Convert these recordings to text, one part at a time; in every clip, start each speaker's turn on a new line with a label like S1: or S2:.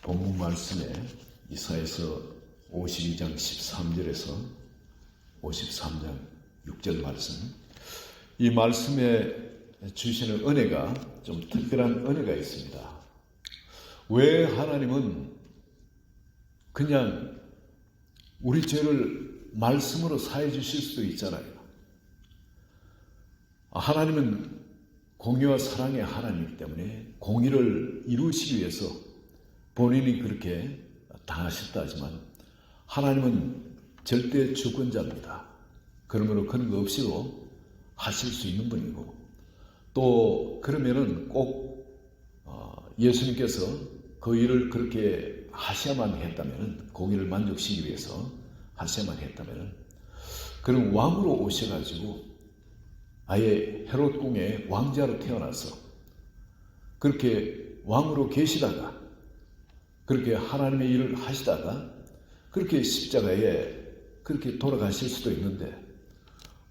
S1: 본문 말씀에 이사야서 52장 13절에서 53장 6절 말씀, 이 말씀에 주시는 은혜가 좀 특별한 은혜가 있습니다. 왜 하나님은 그냥 우리 죄를 말씀으로 사해 주실 수도 있잖아요. 하나님은 공의와 사랑의 하나님이기 때문에 공의를 이루시기 위해서 본인이 그렇게 당하셨다 하지만 하나님은 절대 주권자입니다. 그러므로 그런 거 없이도 하실 수 있는 분이고, 또 그러면은 꼭 예수님께서 그 일을 그렇게 하셔야만 했다면, 공의를 만족시키기 위해서 하셔야만 했다면, 그럼 왕으로 오셔가지고 아예 헤롯 궁의 왕자로 태어나서 그렇게 왕으로 계시다가 그렇게 하나님의 일을 하시다가 그렇게 십자가에 그렇게 돌아가실 수도 있는데,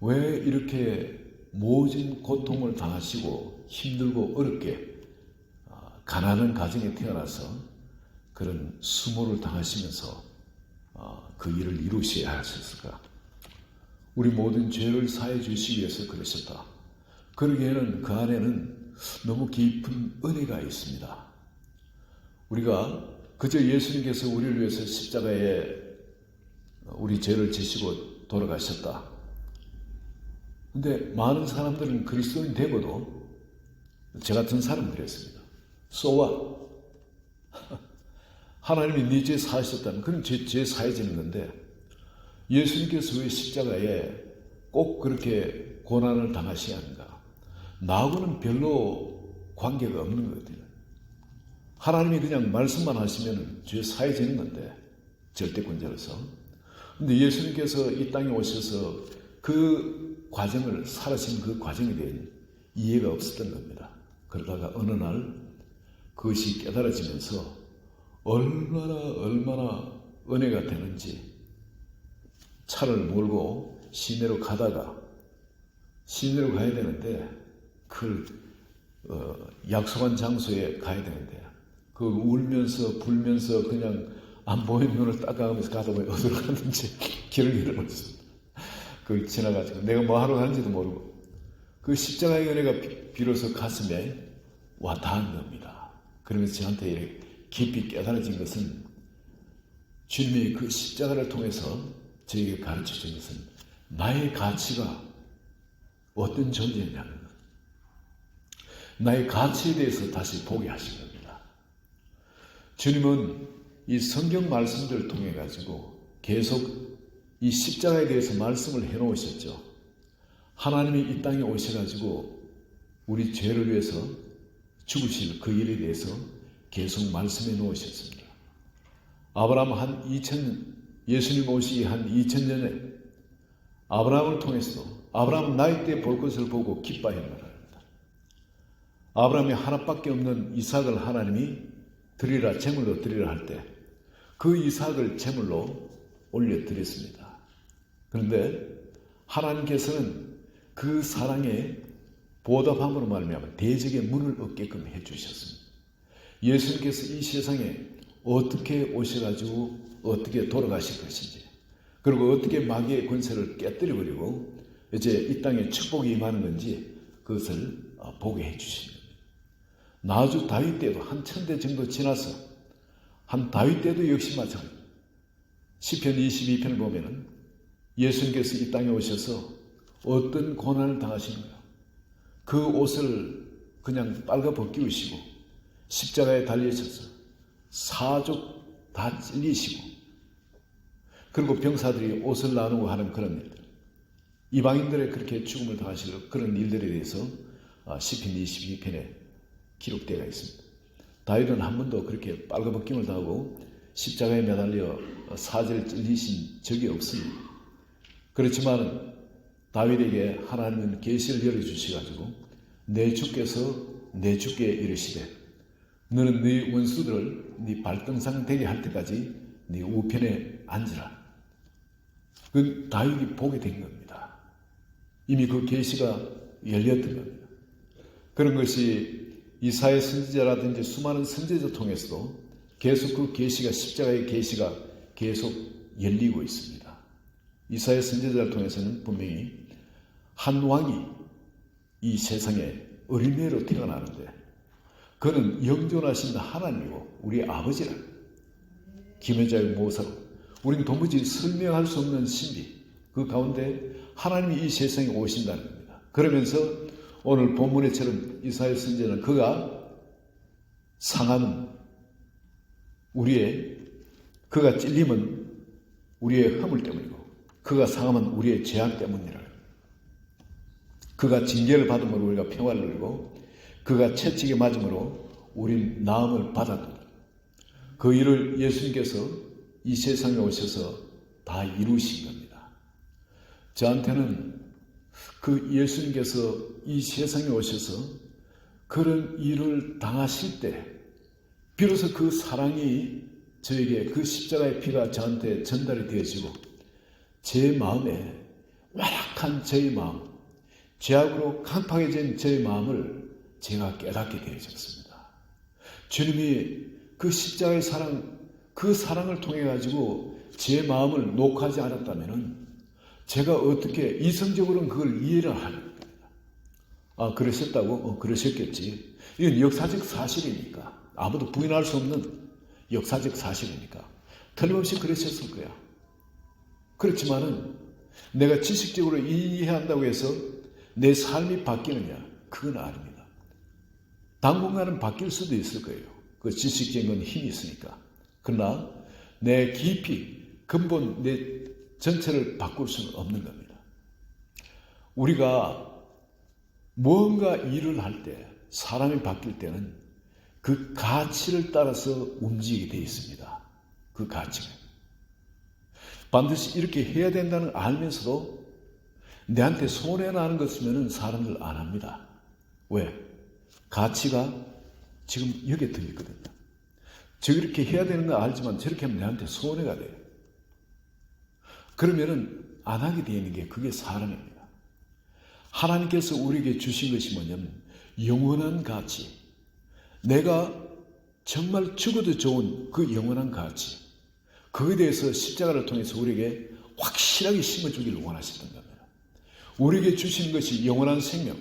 S1: 왜 이렇게 모진 고통을 당하시고 힘들고 어렵게 가난한 가정에 태어나서 그런 수모를 당하시면서 그 일을 이루셔야 하셨을까? 우리 모든 죄를 사해 주시기 위해서 그러셨다. 그러기에는 그 안에는 너무 깊은 은혜가 있습니다. 우리가 그저 예수님께서 우리를 위해서 십자가에 우리 죄를 지시고 돌아가셨다. 근데 많은 사람들은 그리스도인 되고도 저 같은 사람들이었습니다. So what? 하나님이 네 죄 사하셨다면 그럼 죄 사해지는 건데, 예수님께서 왜 십자가에 꼭 그렇게 고난을 당하셔야 하는가? 나하고는 별로 관계가 없는 것 같아요. 하나님이 그냥 말씀만 하시면 죄 사해지는 건데, 절대권자로서. 근데 예수님께서 이 땅에 오셔서 그 과정을, 살아신 그 과정에 대한 이해가 없었던 겁니다. 그러다가 어느 날 그것이 깨달아지면서 얼마나 은혜가 되는지, 차를 몰고 시내로 가다가, 시내로 가야 되는데 그 약속한 장소에 가야 되는데, 그 울면서 불면서 그냥 안 보이는 눈을 닦아가면서 가다 보니 어디로 갔는지 길을 잃어버렸습니다. 그걸 지나가지고 내가 뭐 하러 가는지도 모르고, 그 십자가의 은혜가 비로소 가슴에 와 닿은 겁니다. 그러면서 저한테 이렇게 깊이 깨달아진 것은, 주님이 그 십자가를 통해서 저에게 가르쳐 준 것은 나의 가치가 어떤 존재냐는 것, 나의 가치에 대해서 다시 보게 하신 겁니다. 주님은 이 성경 말씀들을 통해 가지고 계속 이 십자가에 대해서 말씀을 해놓으셨죠. 하나님이 이 땅에 오셔가지고 우리 죄를 위해서 죽으실 그 일에 대해서 계속 말씀해 놓으셨습니다. 아브라함 예수님 오시기 한 2000년 전에 아브라함을 통해서도, 아브라함은 나이 때 볼 것을 보고 기뻐했노라 합니다. 아브라함이 하나밖에 없는 이삭을 하나님이 드리라, 제물로 드리라 할 때 그 이삭을 제물로 올려드렸습니다. 그런데 하나님께서는 그 사랑에 보답함으로 말미암아 대적의 문을 얻게끔 해주셨습니다. 예수님께서 이 세상에 어떻게 오셔가지고 어떻게 돌아가실 것인지, 그리고 어떻게 마귀의 권세를 깨뜨려버리고 이제 이 땅에 축복이 임하는 건지 그것을 보게 해주신 겁니다. 나주 다윗 때도 한 1000대 정도 지나서, 한 다윗 때도 역시 마찬가지입니다. 시편 22편을 보면은 예수님께서 이 땅에 오셔서 어떤 고난을 당하시는가? 그 옷을 그냥 빨가 벗기우시고 십자가에 달리셔서 사족 다 찔리시고, 그리고 병사들이 옷을 나누고 하는 그런 일들, 이방인들의 그렇게 죽음을 당하실 그런 일들에 대해서 시편 22편에 기록되어 있습니다. 다윗은 한 번도 그렇게 빨가벗김을 당하고 십자가에 매달려 사지를 찔리신 적이 없습니다. 그렇지만 다윗에게 하나님은 계시를 열어주셔가지고 내 주께서 내 주께 이르시되 너는 네 원수들을 네 발등상 되게 할 때까지 네 우편에 앉으라. 그 다윗이 보게 된 겁니다. 이미 그 계시가 열렸던 겁니다. 그런 것이 이사야 선지자라든지 수많은 선지자 통해서도 계속 그 계시가 십자가의 계시가 계속 열리고 있습니다. 이사야 선지자를 통해서는 분명히 한 왕이 이 세상에 어린애로 태어나는데 그는 영존하신 하나님이고 우리 아버지라. 김혜자의 모사로 우리는 도무지 설명할 수 없는 신비 그 가운데 하나님이 이 세상에 오신다는 겁니다. 그러면서 오늘 본문에처럼 이사야 선지자는 그가 상함은 그가 찔림은 우리의 허물 때문이고 그가 상함은 우리의 죄악 때문이라. 그가 징계를 받음으로 우리가 평화를 누리고 그가 채찍에 맞음으로 우린 나음을 받았다. 그 일을 예수님께서 이 세상에 오셔서 다 이루신 겁니다. 저한테는 그 예수님께서 이 세상에 오셔서 그런 일을 당하실 때 비로소 그 사랑이 저에게 그 십자가의 피가 저한테 전달이 되어지고 제 마음에 완악한 저의 마음, 죄악으로 강팍해진 저의 마음을 제가 깨닫게 되어졌습니다. 주님이 그 십자가의 사랑, 그 사랑을 통해 가지고 제 마음을 녹하지 않았다면 제가 어떻게 이성적으로는 그걸 이해를 하는 겁니다. 아, 그러셨다고? 그러셨겠지. 이건 역사적 사실이니까. 아무도 부인할 수 없는 역사적 사실이니까. 틀림없이 그러셨을 거야. 그렇지만은 내가 지식적으로 이해한다고 해서 내 삶이 바뀌느냐? 그건 아닙니다. 당분간은 바뀔 수도 있을 거예요. 그 지식적인 건 힘이 있으니까. 그러나 내 깊이 근본 내 전체를 바꿀 수는 없는 겁니다. 우리가 무언가 일을 할 때 사람이 바뀔 때는 그 가치를 따라서 움직이게 되어 있습니다. 그 가치가. 반드시 이렇게 해야 된다는 알면서도 내한테 손해나는 것이면 사람들 안 합니다. 왜? 가치가 지금 여기에 들어있거든요. 저렇게 해야 되는 거 알지만 저렇게 하면 내한테 손해가 돼요. 그러면은 안 하게 되는 게 그게 사람입니다. 하나님께서 우리에게 주신 것이 뭐냐면 영원한 가치. 내가 정말 죽어도 좋은 그 영원한 가치. 그에 대해서 십자가를 통해서 우리에게 확실하게 심어주기를 원하셨던 겁니다. 우리에게 주신 것이 영원한 생명.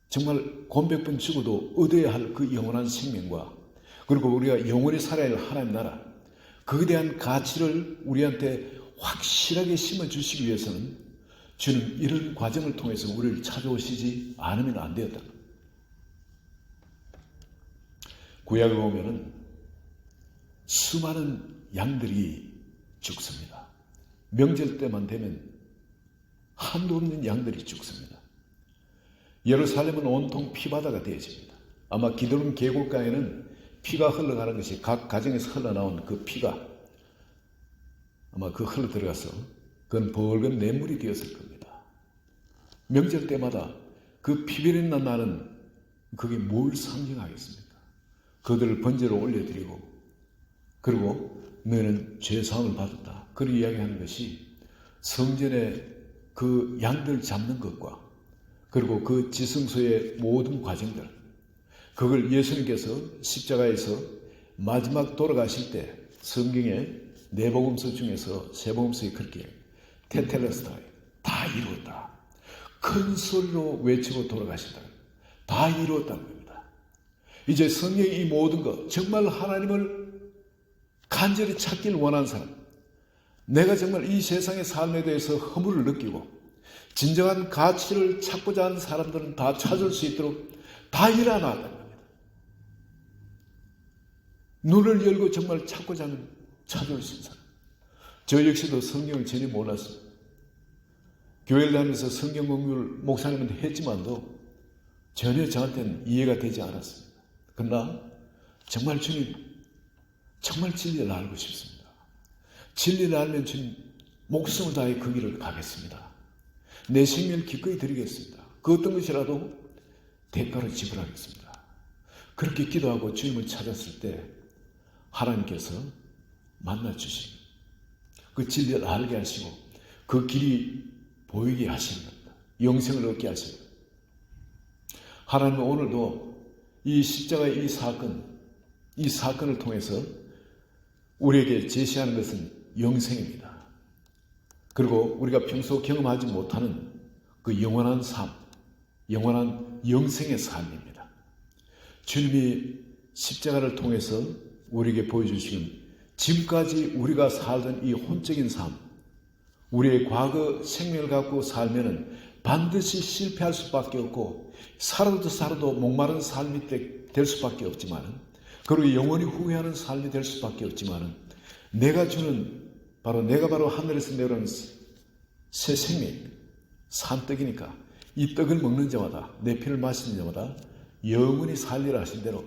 S1: 정말 곤백번 죽어도 얻어야 할 그 영원한 생명과 그리고 우리가 영원히 살아야 할 하나님 나라. 그에 대한 가치를 우리한테 확실하게 심어주시기 위해서는 주는 이런 과정을 통해서 우리를 찾아오시지 않으면 안 되었다. 구약을 보면은 수많은 양들이 죽습니다. 명절 때만 되면 한도 없는 양들이 죽습니다. 예루살렘은 온통 피바다가 되어집니다. 아마 기드론 계곡가에는 피가 흘러가는 것이 각 가정에서 흘러나온 그 피가 아마 그 흘러 들어가서 그건 붉은 냇물이 되었을 겁니다. 명절 때마다 그 피비린내 나는 그게 뭘 상징하겠습니까? 그들을 번제로 올려드리고 그리고 너희는 죄사함을 받았다. 그런 이야기하는 것이 성전에 그 양들 잡는 것과 그리고 그 지성소의 모든 과정들 그걸 예수님께서 십자가에서 마지막 돌아가실 때 성경에 네 복음서 중에서 세 복음서에 그렇게 테텔레스타이 다 이루었다. 큰 소리로 외치고 돌아가신다. 다 이루었다는 겁니다. 이제 성경의 이 모든 것 정말 하나님을 간절히 찾길 원하는 사람 내가 정말 이 세상의 삶에 대해서 허물을 느끼고 진정한 가치를 찾고자 하는 사람들은 다 찾을 수 있도록 다 일어나는 겁니다. 눈을 열고 정말 찾고자 하는 찾을 수 있는 사람. 저 역시도 성경을 전혀 몰랐어요. 교회를 다니면서 성경 공부를 목사님은 했지만도 전혀 저한테는 이해가 되지 않았습니다. 그러나 정말 주님 정말 진리를 알고 싶습니다. 진리를 알면 주님 목숨을 다해 그 길을 가겠습니다. 내 생명을 기꺼이 드리겠습니다. 그 어떤 것이라도 대가로 지불하겠습니다. 그렇게 기도하고 주님을 찾았을 때 하나님께서 만나주시고 그 진리를 알게 하시고 그 길이 보이게 하시는 겁니다. 영생을 얻게 하시는 겁니다. 하나님은 오늘도 이 십자가의 이 사건 이 사건을 통해서 우리에게 제시하는 것은 영생입니다. 그리고 우리가 평소 경험하지 못하는 그 영원한 삶, 영원한 영생의 삶입니다. 주님이 십자가를 통해서 우리에게 보여주시는 지금까지 우리가 살던 이 혼적인 삶, 우리의 과거 생명을 갖고 살면은 반드시 실패할 수밖에 없고 살아도 목마른 삶이 될 수밖에 없지만, 그리고 영원히 후회하는 삶이 될 수밖에 없지만, 내가 바로 하늘에서 내려오는 새 생명, 산떡이니까 이 떡을 먹는 자마다, 내 피를 마시는 자마다 영원히 살리라 하신 대로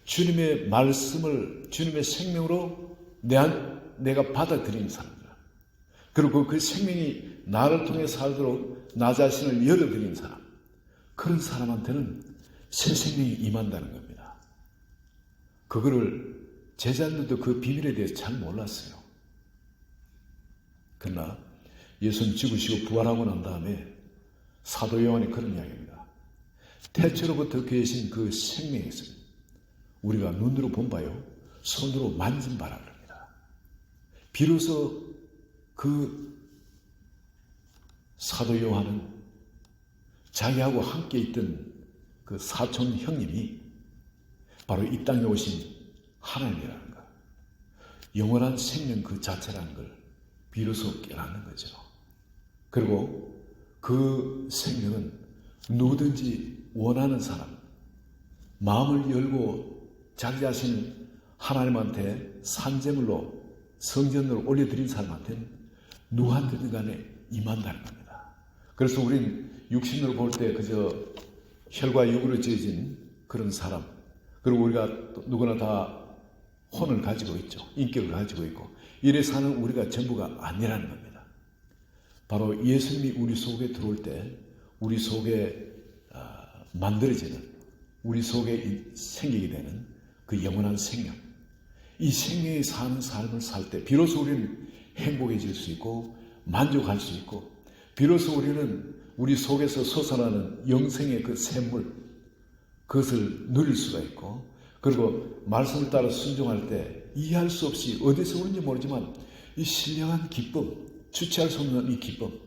S1: 주님의 말씀을 주님의 생명으로 내가 받아들이는 사람들, 그리고 그 생명이 나를 통해 살도록 나 자신을 열어드리는 사람, 그런 사람한테는 새 생명이 임한다는 겁니다. 그거를 제자들도 그 비밀에 대해서 잘 몰랐어요. 그러나 예수님 죽으시고 부활하고 난 다음에 사도 요한이 그런 이야기입니다. 태초로부터 계신 그 생명에서 우리가 눈으로 본 바요, 손으로 만진 바라 그럽니다. 비로소 그 사도 요한은 자기하고 함께 있던 그 사촌 형님이 바로 이 땅에 오신 하나님이라는 것, 영원한 생명 그 자체라는 걸 비로소 깨닫는 거죠. 그리고 그 생명은 누구든지 원하는 사람, 마음을 열고 자기 자신을 하나님한테 산제물로 성전으로 올려드린 사람한테는 누구한테든 간에 임한다는 겁니다. 그래서 우린 육신으로 볼 때 그저 혈과 육으로 지어진 그런 사람, 그리고 우리가 누구나 다 혼을 가지고 있죠. 인격을 가지고 있고 이래 사는 우리가 전부가 아니라는 겁니다. 바로 예수님이 우리 속에 들어올 때 우리 속에 만들어지는, 우리 속에 생기게 되는 그 영원한 생명, 이 생명이 사는 삶을 살 때 비로소 우리는 행복해질 수 있고 만족할 수 있고, 비로소 우리는 우리 속에서 솟아나는 영생의 그 샘물, 그것을 누릴 수가 있고, 그리고 말씀을 따라 순종할 때 이해할 수 없이 어디서 오는지 모르지만 이 신령한 기쁨, 주체할 수 없는 이 기쁨,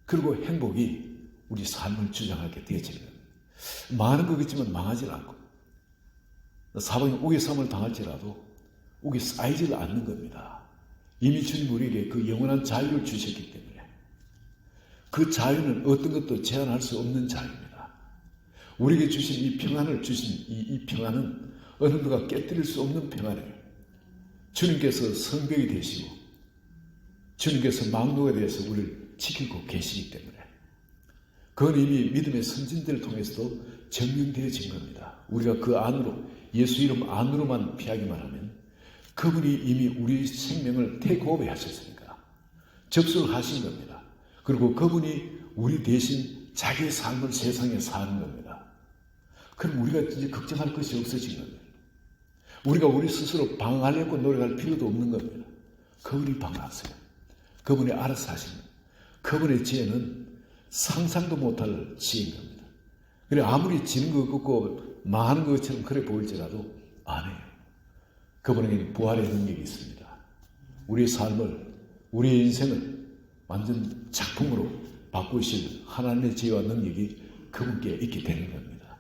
S1: 그리고 행복이 우리 삶을 주장하게 되어지는 겁니다. 많은 거겠지만 망하지 않고, 사방에 우겨쌈을 당할지라도 우겨 쌓이지 않는 겁니다. 이미 주님 우리에게 그 영원한 자유를 주셨기 때문에 그 자유는 어떤 것도 제한할 수 없는 자유입니다. 우리에게 주신 이 평안을 주신 이 평안은 어느 누가 깨뜨릴 수 없는 평안이에요. 주님께서 성벽이 되시고 주님께서 망노에 대해서 우리를 지키고 계시기 때문에 그건 이미 믿음의 선진들을 통해서도 증명되어진 겁니다. 우리가 그 안으로, 예수 이름 안으로만 피하기만 하면 그분이 이미 우리 생명을 테이크오버 하셨으니까 접수를 하신 겁니다. 그리고 그분이 우리 대신 자기의 삶을 세상에 사는 겁니다. 그럼 우리가 이제 걱정할 것이 없어진 겁니다. 우리가 우리 스스로 방어하려고 노력할 필요도 없는 겁니다. 그분이 방어하세요. 그분이 알아서 하십니다. 그분의 지혜는 상상도 못할 지혜인 겁니다. 그래 아무리 지는 것 같고 망하는 것처럼 그래 보일지라도 안 해요. 그분에게는 부활의 능력이 있습니다. 우리의 삶을, 우리의 인생을 완전 작품으로 바꾸실 하나님의 지혜와 능력이 그분께 있게 되는 겁니다.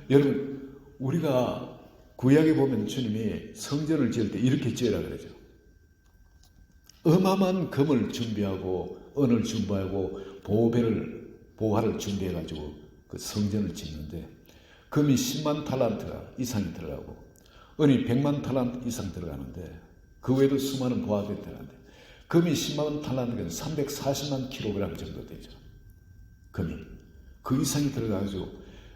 S1: 여러분, 우리가 구약에 보면 주님이 성전을 지을 때 이렇게 지으라 그러죠. 어마어마한 금을 준비하고 은을 준비하고 보화를 준비해가지고 그 성전을 짓는데 금이 10만 탈란트 이상이 들어가고 은이 100만 탈란트 이상 들어가는데 그 외에도 수많은 보화들이 들어가는데 금이 10만 탈란트는 340만 킬로그램 정도 되죠. 금이 그 이상이 들어가가지고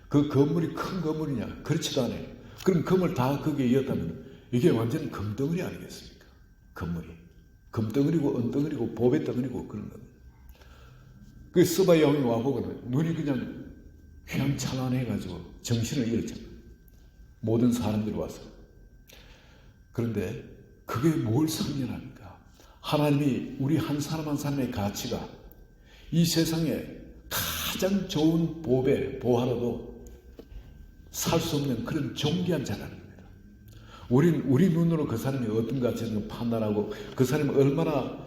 S1: 그 건물이 큰 건물이냐? 그렇지도 않아요. 그럼 금을 다 거기에 이었다면 이게 완전 금덩어리 아니겠습니까? 건물이 금덩어리고 은덩어리고 보배덩어리고 그런 겁니다. 그 스바 여왕이 와보고는 눈이 그냥 휘황찬란해가지고 정신을 잃었죠. 모든 사람들이 와서. 그런데 그게 뭘 상징합니까? 하나님이 우리 한 사람 한 사람의 가치가 이 세상에 가장 좋은 보배, 보화로도 살 수 없는 그런 존귀한 자라는 겁니다. 우리 눈으로 그 사람이 어떤 가치를 판단하고 그 사람이 얼마나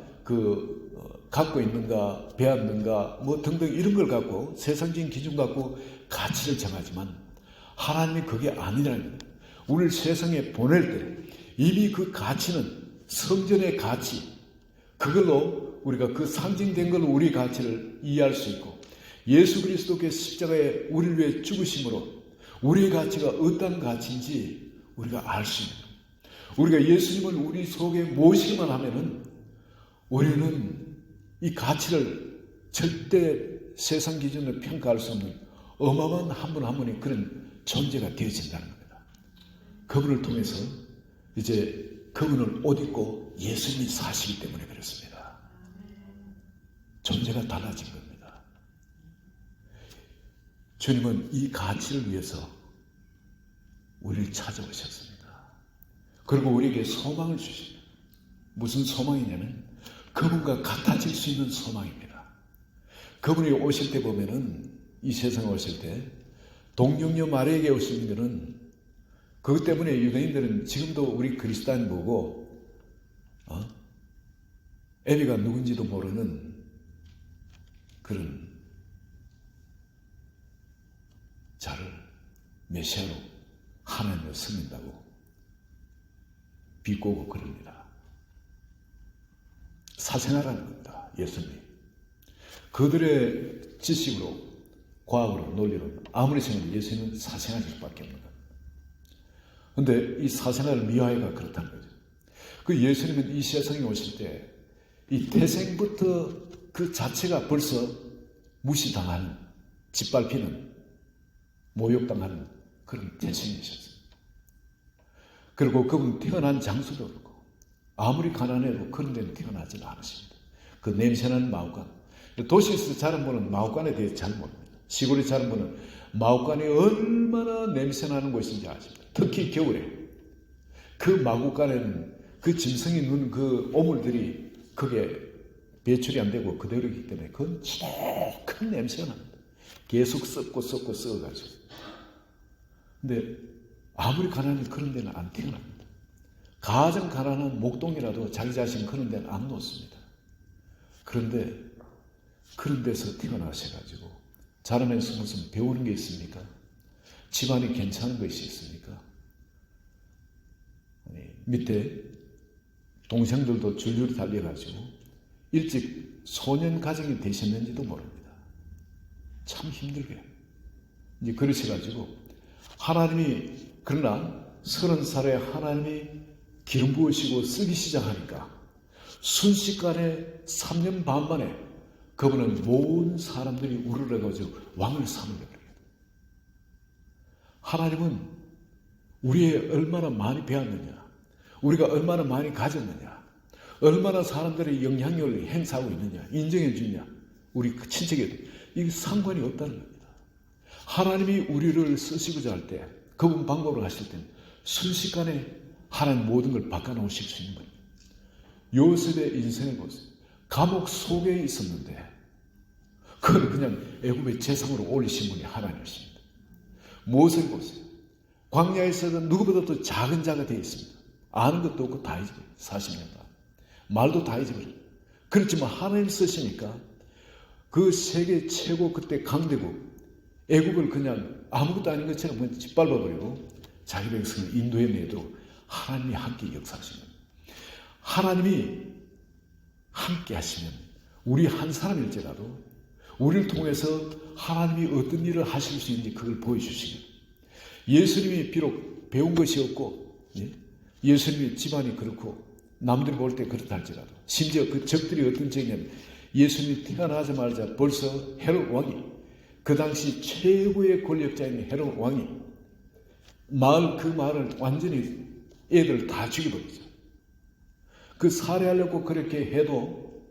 S1: 갖고 있는가, 배웠는가, 뭐 등등 이런 걸 갖고 세상적인 기준 갖고 가치를 정하지만 하나님이 그게 아니라는 거예요. 우리를 세상에 보낼 때 이미 그 가치는 성전의 가치, 그걸로 우리가 그 상징된 걸로 우리의 가치를 이해할 수 있고 예수 그리스도의 십자가에 우리를 위해 죽으심으로 우리의 가치가 어떤 가치인지 우리가 알 수 있는 거예요. 우리가 예수님을 우리 속에 모시기만 하면은 우리는 이 가치를 절대 세상 기준으로 평가할 수 없는 어마어마한 한 분 한 분이 그런 존재가 되어진다는 겁니다. 그분을 통해서 이제 그분을 옷 입고 예수님이 사시기 때문에 그렇습니다. 존재가 달라진 겁니다. 주님은 이 가치를 위해서 우리를 찾아오셨습니다. 그리고 우리에게 소망을 주십니다. 무슨 소망이냐면 그분과 같아질 수 있는 소망입니다. 그분이 오실 때 보면은 이 세상에 오실 때 동정녀 마리아에게 오신 것은 그것 때문에 유대인들은 지금도 우리 그리스도인 보고 애비가 누군지도 모르는 그런 자를 메시아로 하나님을 섬긴다고 비꼬고 그럽니다. 사생아라는 겁니다. 예수님. 그들의 지식으로, 과학으로, 논리로 아무리 생각해도 예수님은 사생아일 수밖에 없는 겁니다. 그런데 이 사생아를 미화해가 그렇다는 거죠. 그 예수님은 이 세상에 오실 때 이 태생부터 그 자체가 벌써 무시당하는, 짓밟히는, 모욕당하는 그런 태생이셨어요. 그리고 그분 태어난 장소도 그렇고 아무리 가난해도 그런 데는 태어나지는 않으십니다. 그 냄새나는 마구간, 도시에서 자란 분은 마구간에 대해 잘 모릅니다. 시골에 자란 분은 마구간이 얼마나 냄새나는 곳인지 아십니다. 특히 겨울에 그 마구간에는 그 짐승이 누는 그 오물들이 그게 배출이 안 되고 그대로이기 때문에 그건 큰 냄새가 납니다. 계속 썩어가지고. 근데 아무리 가난해도 그런 데는 안 태어납니다. 가장 가난한 목동이라도 자기 자신 그런 데는 안 놓습니다. 그런데 그런 데서 태어나셔가지고 자라면서 무슨 배우는 게 있습니까? 집안이 괜찮은 것이 있습니까? 밑에 동생들도 줄줄이 달려가지고 일찍 소년 가정이 되셨는지도 모릅니다. 참 힘들게. 이제 그러셔가지고 하나님이 그러나 30살에 하나님이 기름 부으시고 쓰기 시작하니까 순식간에 3년 반 만에 그분은 모든 사람들이 우르르가지고 왕을 삼으려고 합니다. 하나님은 우리의 얼마나 많이 배웠느냐, 우리가 얼마나 많이 가졌느냐, 얼마나 사람들의 영향력을 행사하고 있느냐, 인정해 주냐, 우리 친척에도 이게 상관이 없다는 겁니다. 하나님이 우리를 쓰시고자 할 때, 그분 방법으로 하실 때는 순식간에 하나님 모든 걸 바꿔놓으실 수 있는 겁니다. 요셉의 인생을 보세요. 감옥 속에 있었는데 그걸 그냥 애굽의 재상으로 올리신 분이 하나님이십니다. 모세를 보세요. 광야에서는 누구보다도 작은 자가 되어 있습니다. 아는 것도 없고 다 잊어버려요. 40년 동안. 말도 다 잊어버려요. 그렇지만 하나님 쓰시니까 그 세계 최고 그때 강대국 애국을 그냥 아무것도 아닌 것처럼 그냥 짓밟아버리고 자기 백성을 인도해 내도록 하나님이 함께 역사하십니다. 하나님이 함께 하시면 우리 한 사람일지라도 우리를 통해서 하나님이 어떤 일을 하실 수 있는지 그걸 보여주시기. 예수님이 비록 배운 것이 없고 예수님이 집안이 그렇고 남들이 볼 때 그렇다 할지라도 심지어 그 적들이 어떤 적이냐면 예수님이 태어나자마자 벌써 헤롯 왕이 그 당시 최고의 권력자인 헤롯 왕이 그 마을을 완전히 애들 다 죽여버리죠. 그 살해하려고 그렇게 해도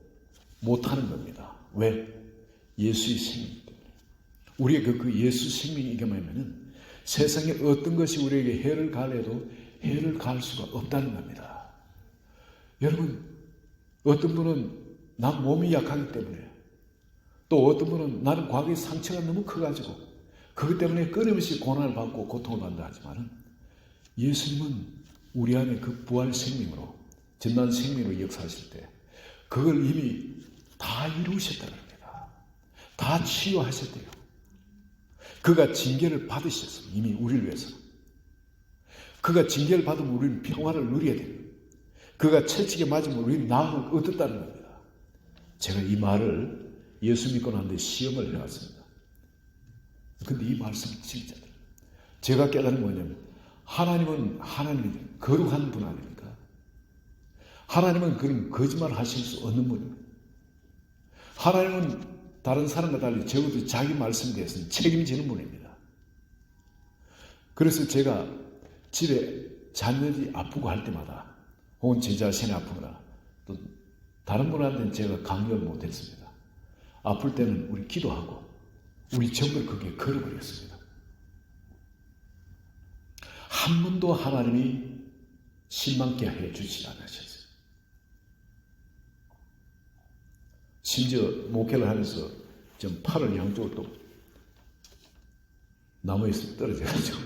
S1: 못하는 겁니다. 왜? 예수의 생명 때문에. 우리의 그 예수 생명이 이게 뭐냐면은 세상에 어떤 것이 우리에게 해를 가해도 해를 가할 수가 없다는 겁니다. 여러분, 어떤 분은 난 몸이 약하기 때문에, 또 어떤 분은 나는 과거의 상처가 너무 커가지고 그것 때문에 끊임없이 고난을 받고 고통을 받는다 하지만 예수님은 우리 안에 그 부활 생명으로, 전난 생명으로 역사하실 때 그걸 이미 다 이루셨다는 겁니다. 다 치유하셨대요. 그가 징계를 받으셨습니다. 이미 우리를 위해서. 그가 징계를 받으면 우리는 평화를 누려야 돼요. 그가 채찍에 맞으면 우리는 나음을 얻었다는 겁니다. 제가 이 말을 예수 믿고 난 뒤에 시험을 해왔습니다. 근데 이 말씀은 진짜 제가 깨달은 뭐냐면 하나님은 거룩한 분 아닙니까? 하나님은 그런 거짓말을 하실 수 없는 분입니다. 하나님은 다른 사람과 달리 적어도 자기 말씀에 대해서는 책임지는 분입니다. 그래서 제가 집에 자녀들이 아프고 할 때마다 혹은 제 자신이 아프거나 또 다른 분한테는 제가 강요를 못했습니다. 아플 때는 우리 기도하고 우리 정말 그게 걸어버렸습니다. 한 번도 하나님이 실망케 해주지 않으셨어요. 심지어 목회를 하면서 좀 팔을 양쪽으로 또 나무에서 떨어져가지고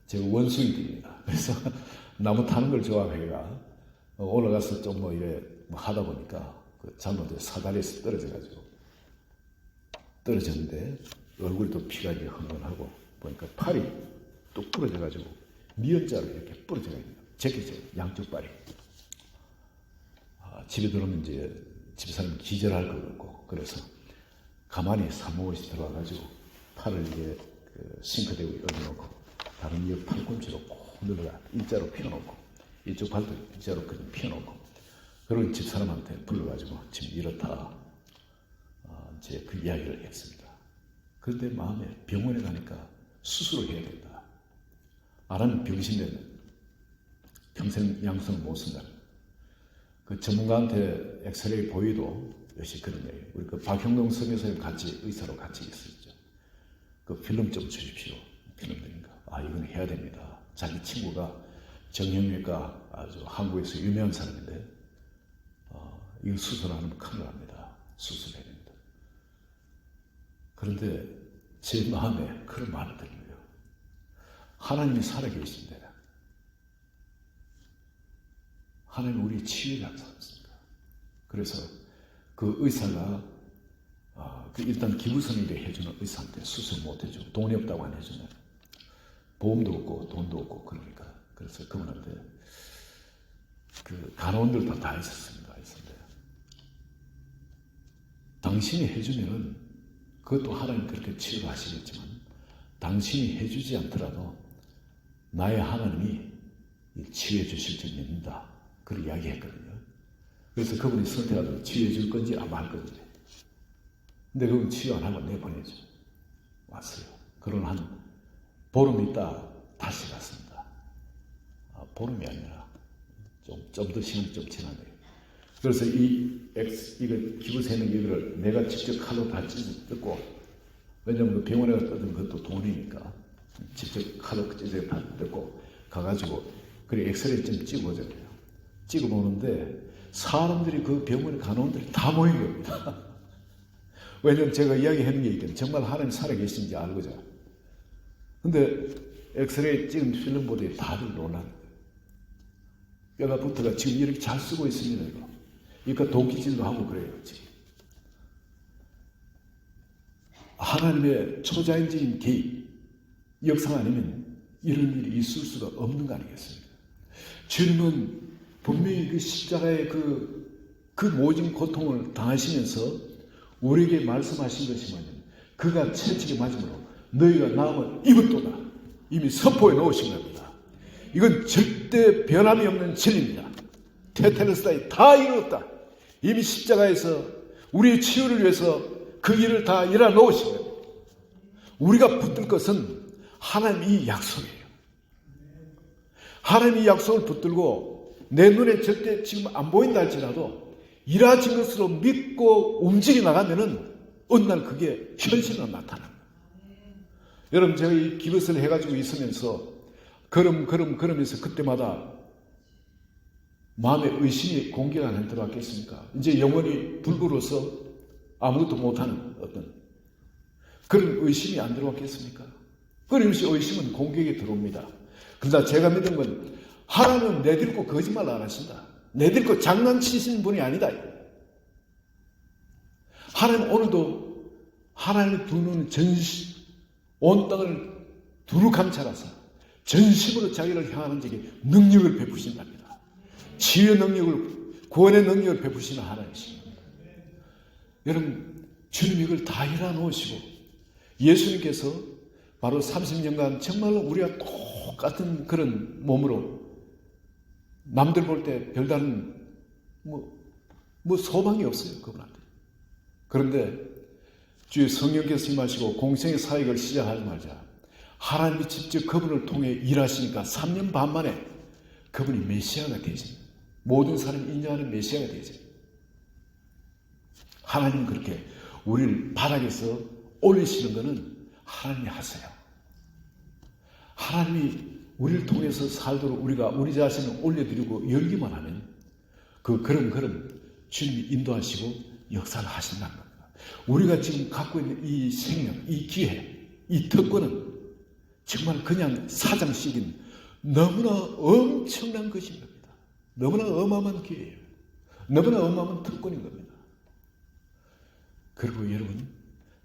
S1: 제가 원숭이들입니다. 그래서 나무 타는 걸 좋아해가 올라가서 좀 뭐 이래 하다 보니까 잘못해서 사다리에서 떨어져가지고 떨어졌는데 얼굴도 피가 이제 흥건하고 보니까 팔이 뚝 부러져가지고 미연자로 이렇게 부러져가 있는 거예요. 제껴져요. 양쪽 발이. 집에 들어오면 이제 집사람이 기절할 것 같고 그래서 가만히 사무실에 들어와가지고 팔을 이제 싱크대에 얹어놓고 다른 옆 팔꿈치로 꼭 눌러가 일자로 펴놓고 이쪽 발도 일자로 그냥 펴놓고 그리고 집사람한테 불러가지고 지금 이렇다 이제 그 이야기를 했습니다. 그런데 마음에 병원에 가니까 수술을 해야 된다. 안 하면 병신되는 평생 양성을 못 쓴다. 그 전문가한테 엑스레이 보이도 역시 그런 얘기예요. 우리 그 박형동 선교사님 같이 의사로 같이 있었죠. 그 필름 좀 주십시오. 필름 되니까 이건 해야 됩니다. 자기 친구가 정형외과 아주 한국에서 유명한 사람인데 이거 수술하면 큰일 납니다. 수술해야 됩니다. 그런데 제 마음에 그런 말이 들려요. 하나님이 살아계신데 하나님 우리 치유를 않습니까? 그래서 그 의사가 일단 기부선이를 해주는 의사한테 수술 못 해주고 돈이 없다고 안 해주면 보험도 없고 돈도 없고 그러니까 그래서 그분한테 그 간호원들 다 있었습니다. 당신이 해주면은 그것도 하나님 그렇게 치유하시겠지만 당신이 해주지 않더라도 나의 하나님이 치유해 주실 줄 믿는다. 그렇게 이야기했거든요. 그래서 그분이 선택하도록 치유해 줄 건지 말 건지. 근데 그분 치유 안 하고 내보내죠. 왔어요. 그런 한 보름 있다 다시 갔습니다. 보름이 아니라 좀 더 시간이 좀 지나네요. 그래서 이거 기부세는 이거를 내가 직접 칼로 다 뜯고 왜냐면 그 병원에 가서 뜯은 것도 돈이니까 직접 칼로 찢어 다 뜯고 가가지고 그래 엑스레이 좀 찍어보잖아요. 찍어보는데 사람들이 그 병원에 간호원들이 다 모인 겁니다. 왜냐면 제가 이야기하는 게 있겠네. 정말 하나님 살아계신지 알고자. 근데 엑스레이 찍은 필름 보더니 다들 놀란 거예요. 뼈가 붙어가 지금 이렇게 잘 쓰고 있습니다. 이거. 그러니까 도끼질도 하고 그래요. 지금. 하나님의 초자연적인 개입, 역사 아니면 이런 일이 있을 수가 없는 거 아니겠습니까? 주님은 분명히 그 십자가의 그 모진 고통을 당하시면서 우리에게 말씀하신 것이 뭐냐면 그가 채찍에 맞음으로 너희가 나음을 입었도다. 이미 선포해 놓으신 겁니다. 이건 절대 변함이 없는 진리입니다. 테텔레스타에 다 이루었다. 이미 십자가에서 우리의 치유를 위해서 그 일을 다 일어 놓으신 겁니다. 우리가 붙들 것은 하나님 이 약속이에요. 하나님 이 약속을 붙들고 내 눈에 절대 지금 안 보인다 할지라도 일하신 것으로 믿고 움직여 나가면은 어느 날 그게 현실로 나타납니다. 여러분 저희 기부스를 해가지고 있으면서 걸으면서 그때마다 마음에 의심이 공개가 안 들어왔겠습니까? 이제 영원히 불구로서 아무것도 못하는 어떤 그런 의심이 안 들어왔겠습니까? 끊임없이 의심은 공격에 들어옵니다. 그러나 제가 믿은 건 하나님은 내들고 거짓말 안 하신다. 내들고 장난치시는 분이 아니다. 하나님 오늘도 하나님의 두 눈은 온 땅을 두루 감찰하사 전심으로 자기를 향하는 자에게 능력을 베푸신답니다. 치유의 능력을, 구원의 능력을 베푸시는 하나님이십니다. 여러분, 주님 이걸 다 일어놓으시고 예수님께서 바로 30년간 정말로 우리가 똑같은 그런 몸으로 남들 볼 때 별다른 소망이 없어요, 그분한테. 그런데 주의 성령께서 임하시고 공생의 사역을 시작하자마자 하나님이 직접 그분을 통해 일하시니까 3년 반 만에 그분이 메시아가 되십니다. 모든 사람이 인정하는 메시아가 되죠. 하나님은 그렇게 우리를 바닥에서 올리시는 것은 하나님이 하세요. 하나님이 우리를 통해서 살도록 우리가 우리 자신을 올려드리고 열기만 하면 그 걸음 주님이 인도하시고 역사를 하신다는 겁니다. 우리가 지금 갖고 있는 이 생명, 이 기회, 이 특권은 정말 그냥 사장식인 너무나 엄청난 것인 겁니다. 너무나 어마어마한 기회예요. 너무나 어마어마한 특권인 겁니다. 그리고 여러분,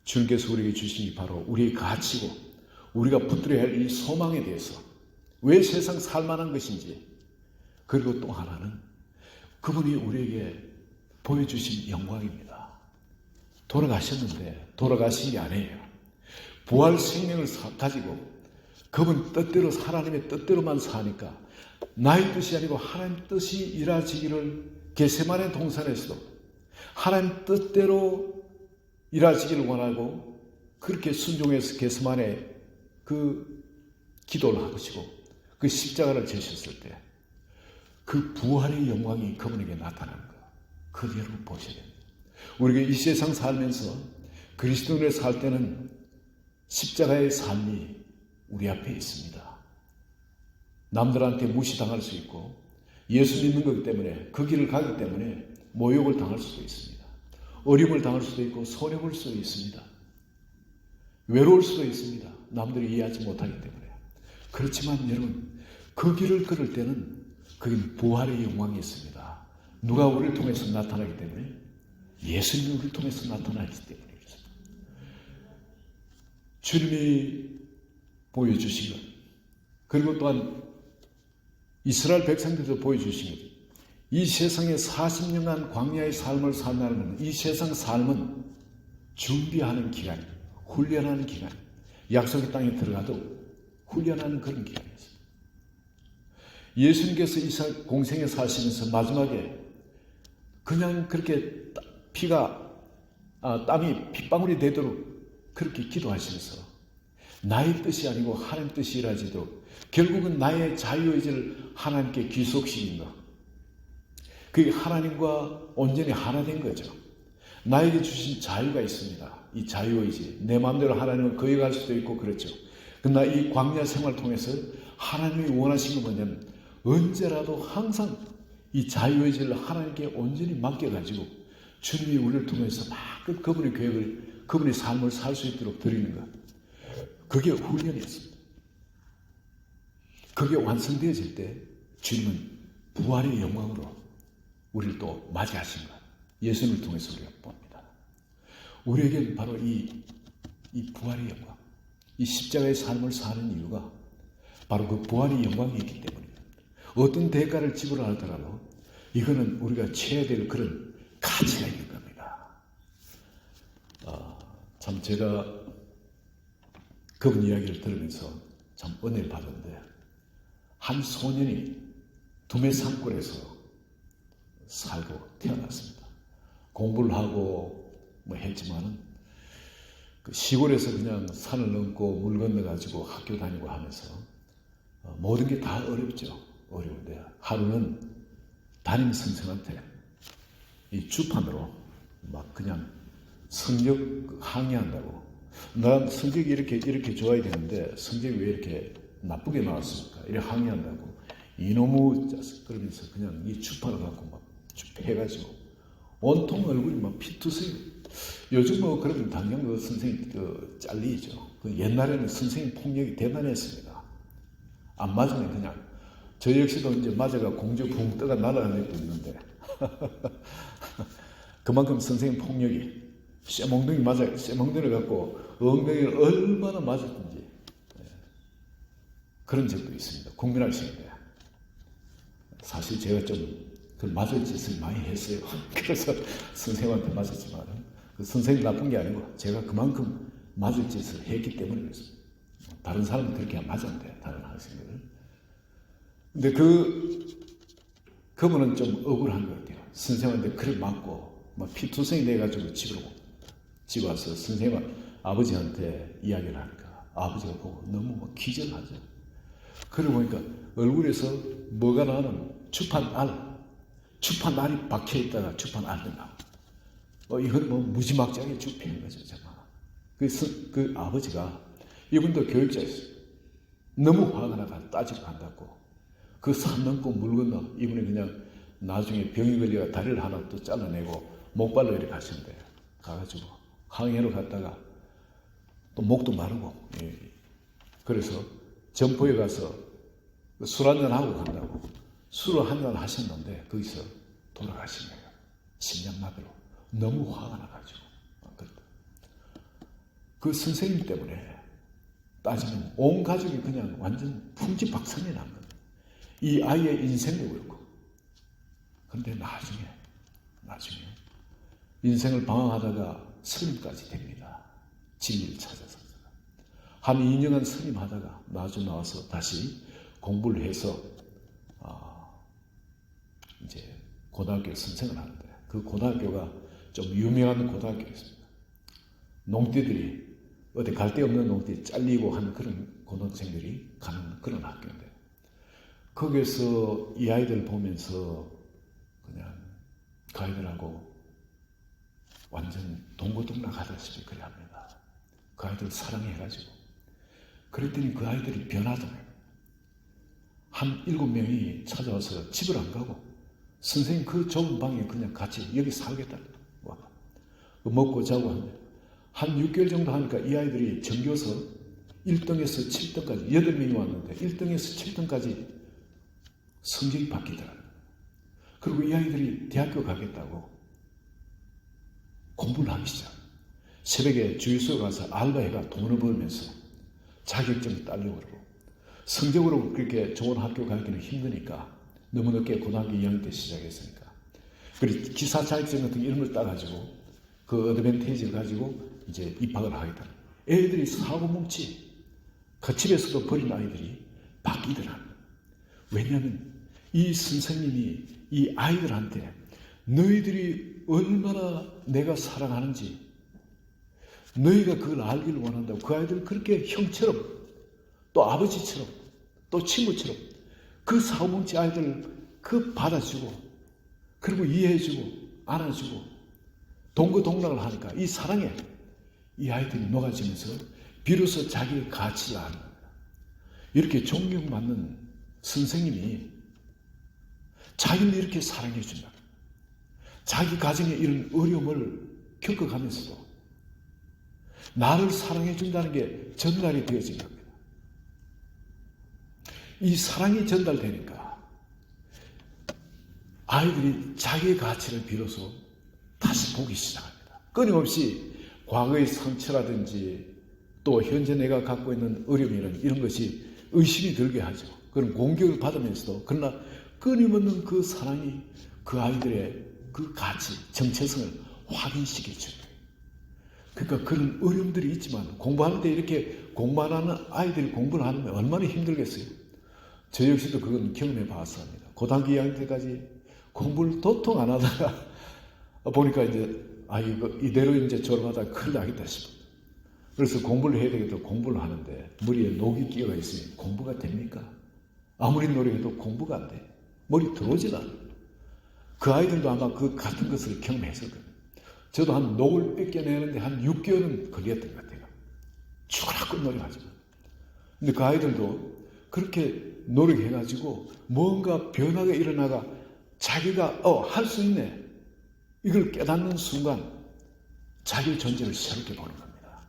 S1: 주님께서 우리에게 주신 게 바로 우리의 가치고 우리가 붙들어야 할 이 소망에 대해서 왜 세상 살만한 것인지, 그리고 또 하나는 그분이 우리에게 보여주신 영광입니다. 돌아가셨는데 돌아가신 게 아니에요. 부활 생명을 가지고 그분 뜻대로, 하나님의 뜻대로만 사니까 나의 뜻이 아니고 하나님 뜻이 이루어지기를, 겟세마네 동산에서도 하나님 뜻대로 이루어지기를 원하고 그렇게 순종해서 겟세마네 그 기도를 하시고 그 십자가를 지셨을 때 그 부활의 영광이 그분에게 나타나는 거예요. 그걸 여러분 보셔야 됩니다. 우리가 이 세상 살면서 그리스도인을 살 때는 십자가의 삶이 우리 앞에 있습니다. 남들한테 무시당할 수 있고 예수 믿는 것 때문에, 그 길을 가기 때문에 모욕을 당할 수도 있습니다. 어림을 당할 수도 있고 손해볼 수도 있습니다. 외로울 수도 있습니다. 남들이 이해하지 못하기 때문에. 그렇지만 여러분, 그 길을 걸을 때는 그게 부활의 영광이 있습니다. 누가 우리를 통해서 나타나기 때문에? 예수님이 우리를 통해서 나타나기 때문에 그렇습니다. 주님이 보여주신 것, 그리고 또한 이스라엘 백성들도 보여주신 것, 이 세상에 40년간 광야의 삶을 산다는 이 세상 삶은 준비하는 기간, 훈련하는 기간, 약속의 땅에 들어가도 훈련하는 그런 기간이었습니다. 예수님께서 이 공생에 사시면서 마지막에 그냥 그렇게 땀이 핏방울이 되도록 그렇게 기도하시면서 나의 뜻이 아니고 하나님 뜻이 이루어지도록, 결국은 나의 자유의지를 하나님께 귀속시킨 것, 그게 하나님과 온전히 하나 된 거죠. 나에게 주신 자유가 있습니다. 이 자유의지, 내 마음대로 하나님을 거역할 수도 있고 그렇죠. 그러나 이 광야 생활을 통해서 하나님이 원하신 건 뭐냐면 언제라도 항상 이 자유의지를 하나님께 온전히 맡겨가지고 주님이 우리를 통해서 막 그분의 계획을, 그분의 삶을 살 수 있도록 드리는 것, 그게 훈련이었습니다. 그게 완성되어질 때 주님은 부활의 영광으로 우리를 또 맞이하신 것, 예수님을 통해서 우리가 봅니다. 우리에게는 바로 이 부활의 영광, 이 십자가의 삶을 사는 이유가 바로 그 부활의 영광이 있기 때문입니다. 어떤 대가를 지불을 하더라도 이거는 우리가 취해야 될 그런 가치가 있는 겁니다. 참 제가 그분 이야기를 들으면서 참 은혜를 받았는데, 한 소년이 두메 산골에서 살고 태어났습니다. 공부를 하고 했지만은 그 시골에서 그냥 산을 넘고 물 건너가지고 학교 다니고 하면서 모든 게 다 어렵죠. 어려운데 하루는 담임 선생한테 이 주판으로 막 그냥 성적 항의한다고, 난 성적이 이렇게 좋아야 되는데 성적이 왜 이렇게 나쁘게 나왔습니까? 이렇게 항의한다고, 이놈의 자식, 그러면서 그냥 이 주판을 갖고 막 해가지고 온통 얼굴이 막 피투성이. 요즘 그러면 당연 그 선생님 잘리죠. 그 옛날에는 선생님 폭력이 대단했습니다. 안 맞으면 그냥 저 역시도 이제 맞아가 공주 붕 떠가 날아간 적도 있는데 그만큼 선생님 폭력이 쇠몽둥이 맞아 쇠몽둥이를 갖고 엉덩이를 얼마나 맞았든지 그런 적도 있습니다. 국민할 시간에 사실 제가 좀 그 맞을 짓을 많이 했어요. 그래서 선생님한테 맞았지만 그 선생님 나쁜 게 아니고 제가 그만큼 맞을 짓을 했기 때문에 그렇습니다. 다른 사람은 그렇게 맞았는데 다른 학생들은. 근데 그분은 좀 억울한 것 같아요. 선생님한테 그래 맞고 막 피투성이 돼가지고 집에 와서 선생님 아버지한테 이야기를 하니까 아버지가 보고 너무 막 기절하죠. 그러고 보니까 얼굴에서 뭐가 나는 주판알이 박혀있다가 주판알도 나오고 이건 뭐 무지막지하게 쭉 피는 거죠. 정말. 그래서 그 아버지가 이분도 교육자였어요. 너무 화가 나가 따지고 간다고 그 산 넘고 물 건너 이분이 그냥 나중에 병이 걸려 다리를 하나 또 잘라내고 목발로 이렇게 가시는데 가가지고 항해로 갔다가 또 목도 마르고 그래서 점포에 가서 술 한잔 하고 간다고 술을 한잔 하셨는데 거기서 돌아가신 거예요. 심장마비로 너무 화가 나가지고 그 선생님 때문에 따지면 온 가족이 그냥 완전 풍지박산이 난 거예요. 이 아이의 인생도 그렇고. 그런데 나중에 인생을 방황하다가 스님까지 됩니다. 진리를 찾아서. 한 2년간 스님하다가 나중 나와서 다시 공부를 해서 이제 고등학교 선생을 하는데 그 고등학교가 좀 유명한 고등학교였습니다. 농띠들이 어디 갈 데 없는 농띠 잘리고 하는 그런 고등학생들이 가는 그런 학교인데 거기서 이 아이들 보면서 그냥 그 아이들하고 완전 동고동락하다시피 그래 합니다. 그 아이들 사랑해가지고 그랬더니 그 아이들이 변하더라고요. 한 7명이 찾아와서 집을 안 가고 선생님 그 좁은 방에 그냥 같이 여기 살겠다. 먹고 자고 하는데 한 6개월 정도 하니까 이 아이들이 전교서 1등에서 7등까지 8명이 왔는데 1등에서 7등까지 성적이 바뀌더라고요. 그리고 이 아이들이 대학교 가겠다고 공부를 하기 시작. 새벽에 주유소에 가서 알바해가 돈을 벌면서 자격증 따려고 그러고 성적으로 그렇게 좋은 학교 가기는 힘드니까 너무 늦게 고등학교 2학년 때 시작했으니까 그리고 기사 자격증 같은 이런 걸 따가지고 그 어드밴티지를 가지고 이제 입학을 하겠다. 애들이 사고뭉치 그 집에서도 버린 아이들이 바뀌더라. 왜냐하면 이 선생님이 이 아이들한테 너희들이 얼마나 내가 사랑하는지 너희가 그걸 알기를 원한다고 그 아이들 그렇게 형처럼 또 아버지처럼 또 친구처럼 그 사고뭉치 아이들을 그 받아주고 그리고 이해해주고 안아주고 동거동락을 하니까 이 사랑에 이 아이들이 녹아지면서 비로소 자기의 가치를 아는 겁니다. 이렇게 존경받는 선생님이 자기를 이렇게 사랑해 준다. 자기 가정에 이런 어려움을 겪어가면서도 나를 사랑해 준다는 게 전달이 되어진 겁니다. 이 사랑이 전달되니까 아이들이 자기의 가치를 비로소 다시 보기 시작합니다. 끊임없이 과거의 상처라든지 또 현재 내가 갖고 있는 어려움이라는 이런 것이 의심이 들게 하죠. 그런 공격을 받으면서도 그러나 끊임없는 그 사랑이 그 아이들의 그 가치, 정체성을 확인시켜줘요. 그러니까 그런 어려움들이 있지만 공부하는 데 이렇게 공부만 하는 아이들이 공부를 하면 얼마나 힘들겠어요. 저 역시도 그건 경험해 봤습니다. 고등학교 2학년 때까지 공부를 도통 안 하다가 보니까 이제 이대로 이제 졸업하다 큰일 나겠다 싶어요. 그래서 공부를 해야 되겠다 공부를 하는데 머리에 녹이 끼어가 있으니 공부가 됩니까? 아무리 노력해도 공부가 안 돼. 머리 들어오질 않아. 그 아이들도 아마 그 같은 것을 경험했을 거예요. 저도 한 녹을 뺏겨내는데 한 6개월은 걸렸던 것 같아요. 죽으라고 노력하죠. 근데 그 아이들도 그렇게 노력해가지고 뭔가 변화가 일어나가 자기가 할 수 있네. 이걸 깨닫는 순간 자기 존재를 새롭게 보는 겁니다.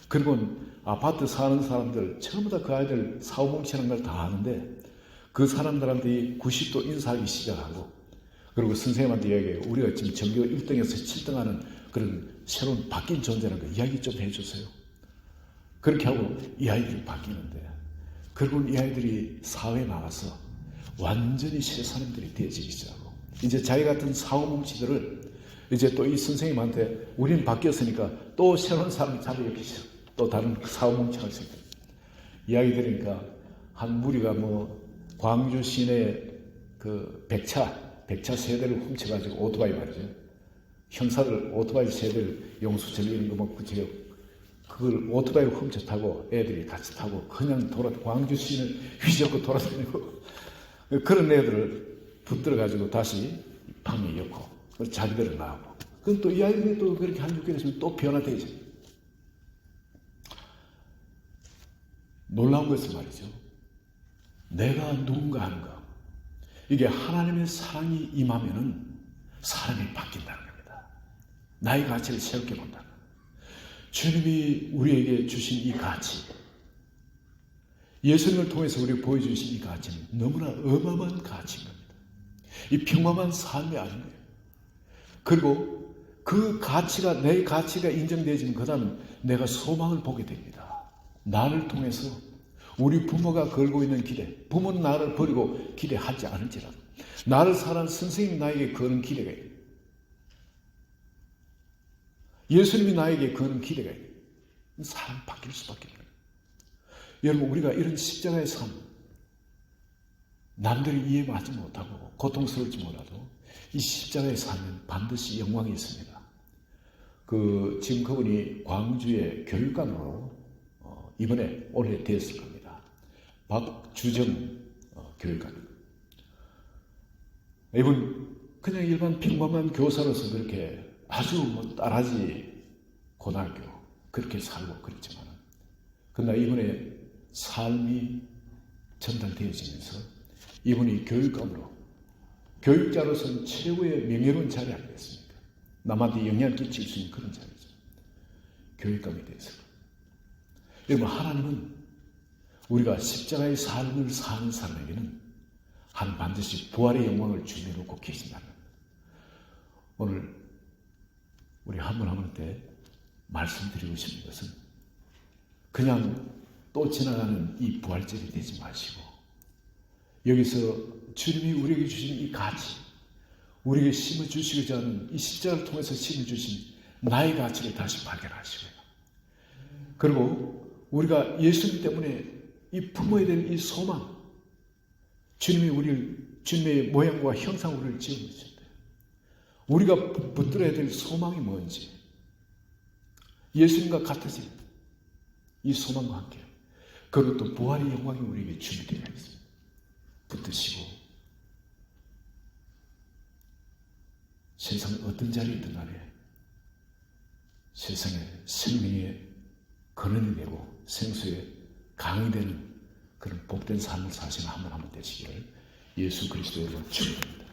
S1: 그리고 아파트 사는 사람들 전부 다 그 아이들 사고뭉치는 걸 다 아는데 그 사람들한테 90도 인사하기 시작하고, 그리고 선생님한테 이야기해요. 우리가 지금 전교 1등에서 7등 하는 그런 새로운 바뀐 존재라는 거 이야기 좀 해주세요. 그렇게 하고 이 아이들이 바뀌는데, 결국은 이 아이들이 사회에 나가서 완전히 새 사람들이 되어지기 시작하고, 이제 자기 같은 사고뭉치들을 이제 또 이 선생님한테 우리는 바뀌었으니까 또 새로운 사람이 자리잡기 시작, 또 다른 사고뭉치가 있어요. 이야기 들으니까 한 무리가 뭐 광주 시내 그 백차 세대를 훔쳐가지고, 오토바이 말이죠. 형사들 오토바이 세대를 용수철 이런 거 뭐 붙여, 그걸 오토바이를 훔쳐 타고 애들이 같이 타고 그냥 광주 시내를 휘젓고 돌아다니고, 그런 애들을 붙들어가지고 다시 방에 엮고 자기들은 나오고, 그럼 또 이 아이들이 또 그렇게 한 6개월 있으면 또 변화되죠. 놀라운 것은 말이죠, 내가 누군가 하는 거, 이게 하나님의 사랑이 임하면은 사람이 바뀐다는 겁니다. 나의 가치를 새롭게 본다. 주님이 우리에게 주신 이 가치, 예수님을 통해서 우리에게 보여주신 이 가치는 너무나 어마어마한 가치인 겁니다. 이 평범한 삶이 아닌 거예요. 그리고 그 가치가, 내 가치가 인정되어지면 그 다음에 내가 소망을 보게 됩니다. 나를 통해서 우리 부모가 걸고 있는 기대, 부모는 나를 버리고 기대하지 않을지라도 나를 사랑하는 선생님이 나에게 거는 기대가 있어요. 예수님이 나에게 거는 기대가 있어요. 사람 바뀔 수밖에 없어요. 여러분, 우리가 이런 십자가의 삶, 남들이 이해하지 못하고 고통스러울지 몰라도 이 십자가의 삶은 반드시 영광이 있습니다. 지금 그분이 광주의 교육감으로 이번에 올해 되었을 겁니다. 박주정 교육감. 이분 그냥 일반 평범한 교사로서 그렇게 아주 뭐 딸아지 고등학교 그렇게 살고 그랬지만, 그러나 이분의 삶이 전달되어지면서 이분이 교육감으로, 교육자로서는 최고의 명예로운 자리 아니겠습니까? 남한테 영향을 끼칠 수 있는 그런 자리죠. 교육감이 되어서. 여러분, 하나님은 우리가 십자가의 삶을 사는 사람에게는 하나님 반드시 부활의 영광을 준비해놓고 계신다는 겁니다. 오늘 우리 한 분 한 분한테 말씀드리고 싶은 것은, 그냥 또 지나가는 이 부활절이 되지 마시고, 여기서 주님이 우리에게 주신 이 가치, 우리에게 심어주시고자 하는 이 십자가를 통해서 심어주신 나의 가치를 다시 발견하시고요. 그리고 우리가 예수님 때문에 이 품어야 될 이 소망, 주님의 모양과 형상으로 우리를 지어주셨대요. 우리가 붙들어야 될 소망이 뭔지, 예수님과 같아질 이 소망과 함께, 그리고 또 부활의 영광이 우리에게 준비되어 있습니다. 붙드시고 세상 어떤 자리에 있든 간에 세상에 생명의 근원이 되고 생수의 강이 되는 그런 복된 삶을 사시는 한 분 한 분 되시기를 예수 그리스도의 이름으로 축원합니다.